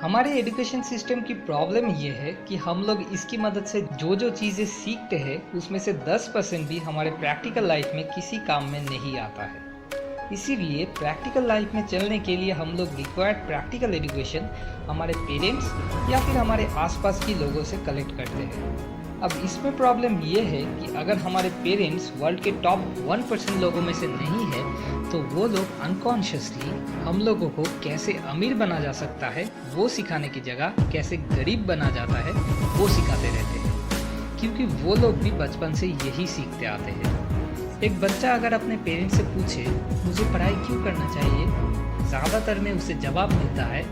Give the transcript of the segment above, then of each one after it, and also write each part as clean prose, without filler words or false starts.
हमारे education system की problem ये है कि हम लोग इसकी मदद से जो जो चीज़ें सीखते हैं उसमें से 10% भी हमारे प्रैक्टिकल लाइफ में किसी काम में नहीं आता है। इसीलिए प्रैक्टिकल लाइफ में चलने के लिए हम लोग रिक्वायर्ड प्रैक्टिकल एजुकेशन हमारे पेरेंट्स या फिर हमारे आसपास की लोगों से कलेक्ट करते हैं। अब इसमें प्रॉब्लम ये है कि अगर हमारे पेरेंट्स वर्ल्ड के टॉप 1% लोगों में से नहीं है तो वो लोग अनकॉन्शियसली हम लोगों को कैसे अमीर बना जा सकता है वो सिखाने की जगह कैसे गरीब बना जाता है वो सिखाते रहते हैं, क्योंकि वो लोग भी बचपन से यही सीखते आते हैं। एक बच्चा अगर अपने पेरेंट्स से पूछे मुझे पढ़ाई क्यों करना चाहिए, ज़्यादातर में उसे जवाब मिलता है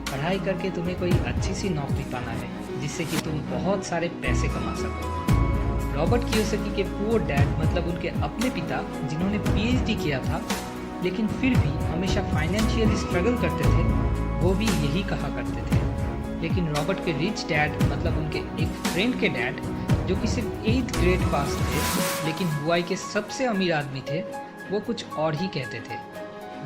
पढ़ाई करके तुम्हें कोई अच्छी सी नौकरी पाना है जिससे कि तुम बहुत सारे पैसे कमा सको। रॉबर्ट कियोसाकी के पुअर डैड मतलब उनके अपने पिता जिन्होंने पीएचडी किया था लेकिन फिर भी हमेशा फाइनेंशियली स्ट्रगल करते थे, वो भी यही कहा करते थे। लेकिन रॉबर्ट के रिच डैड मतलब उनके एक फ्रेंड के डैड जो कि सिर्फ 8th ग्रेड पास थे लेकिन हुआई के सबसे अमीर आदमी थे, वो कुछ और ही कहते थे।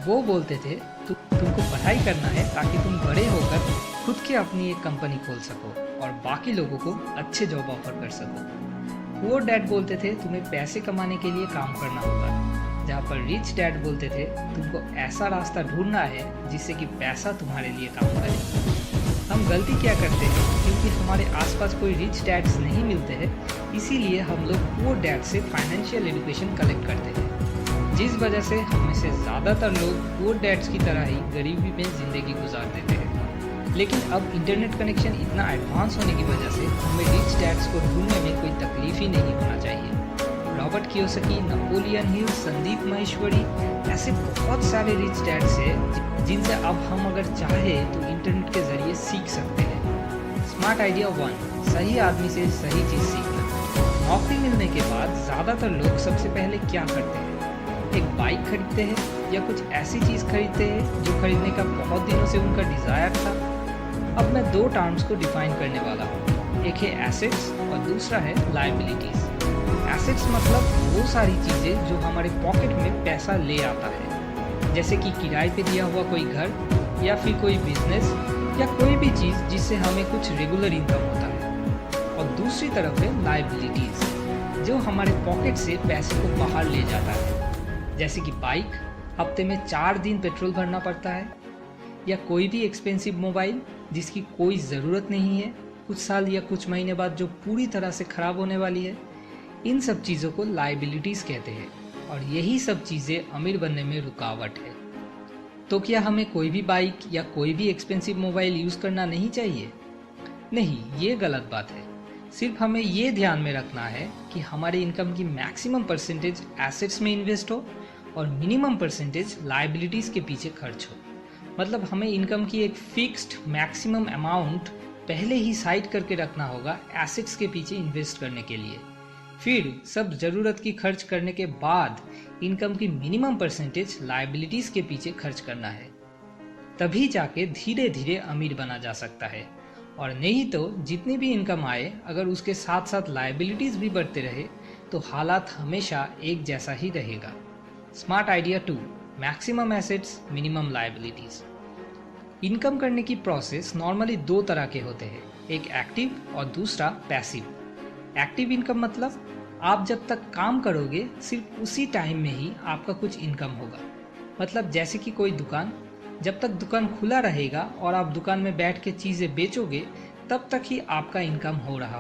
वो बोलते थे तुमको पढ़ाई करना है ताकि तुम बड़े होकर खुद की अपनी एक कंपनी खोल सको और बाकी लोगों को अच्छे जॉब ऑफर कर सको। पुअर डैड बोलते थे तुम्हें पैसे कमाने के लिए काम करना होगा, जहाँ पर रिच डैड बोलते थे तुमको ऐसा रास्ता ढूंढना है जिससे कि पैसा तुम्हारे लिए काम करे। हम गलती क्या करते हैं, क्योंकि हमारे आसपास कोई रिच डैड्स नहीं मिलते हैं इसीलिए हम लोग पुअर डैड से फाइनेंशियल एजुकेशन कलेक्ट करते हैं, जिस वजह से हम में से ज़्यादातर लोग पुअर डैड्स की तरह ही गरीबी में ज़िंदगी गुजार देते हैं। लेकिन अब इंटरनेट कनेक्शन इतना एडवांस होने की वजह से हमें रिच डैड्स को ढूंढने में कोई तकलीफ ही नहीं होना चाहिए। Robert Kiyosaki, Napoleon Hill, Sandeep Maheshwari ऐसे बहुत सारे रिच डैड्स हैं जिनसे अब हम अगर चाहें तो इंटरनेट के ज़रिए सीख सकते हैं। स्मार्ट आइडिया 1, सही आदमी से सही चीज़ सीखना। नौकरी मिलने के बाद ज़्यादातर लोग सबसे पहले क्या करते हैं, एक बाइक खरीदते हैं या कुछ ऐसी चीज़ खरीदते हैं जो खरीदने का बहुत दिनों से उनका डिज़ायर था। अब मैं 2 टर्म्स को डिफाइन करने वाला हूँ, एक है एसेट्स और दूसरा है लायबिलिटीज़। एसेट्स मतलब वो सारी चीज़ें जो हमारे पॉकेट में पैसा ले आता है, जैसे कि किराए पे दिया हुआ कोई घर या फिर कोई बिजनेस या कोई भी चीज़ जिससे हमें कुछ रेगुलर इनकम होता है। और दूसरी तरफ है लायबिलिटीज़ जो हमारे पॉकेट से पैसे को बाहर ले जाता है, जैसे कि बाइक, हफ्ते में 4 दिन पेट्रोल भरना पड़ता है, या कोई भी एक्सपेंसिव मोबाइल जिसकी कोई ज़रूरत नहीं है, कुछ साल या कुछ महीने बाद जो पूरी तरह से ख़राब होने वाली है। इन सब चीज़ों को लायबिलिटीज़ कहते हैं और यही सब चीज़ें अमीर बनने में रुकावट है। तो क्या हमें कोई भी बाइक या कोई भी एक्सपेंसिव मोबाइल यूज़ करना नहीं चाहिए? नहीं, ये गलत बात है। सिर्फ हमें ये ध्यान में रखना है कि हमारे इनकम की मैक्सिमम परसेंटेज एसेट्स में इन्वेस्ट हो और मिनिमम परसेंटेज लायबिलिटीज़ के पीछे खर्च हो। मतलब हमें इनकम की एक फिक्स्ड मैक्सिमम अमाउंट पहले ही साइड करके रखना होगा एसेट्स के पीछे इन्वेस्ट करने के लिए, फिर सब ज़रूरत की खर्च करने के बाद इनकम की मिनिमम परसेंटेज लायबिलिटीज़ के पीछे खर्च करना है। तभी जाके धीरे धीरे अमीर बना जा सकता है, और नहीं तो जितनी भी इनकम आए अगर उसके साथ साथ लायबिलिटीज़ भी बढ़ते रहे तो हालात हमेशा एक जैसा ही रहेगा। Smart idea 2, maximum assets minimum liabilities. Income करने की प्रोसेस नॉर्मली 2 तरह के होते हैं, एक एक्टिव और दूसरा पैसिव। एक्टिव इनकम मतलब आप जब तक काम करोगे सिर्फ उसी टाइम में ही आपका कुछ इनकम होगा। मतलब जैसे कि कोई दुकान, जब तक दुकान खुला रहेगा और आप दुकान में बैठ के चीज़ें बेचोगे तब तक ही आपका इनकम हो रहा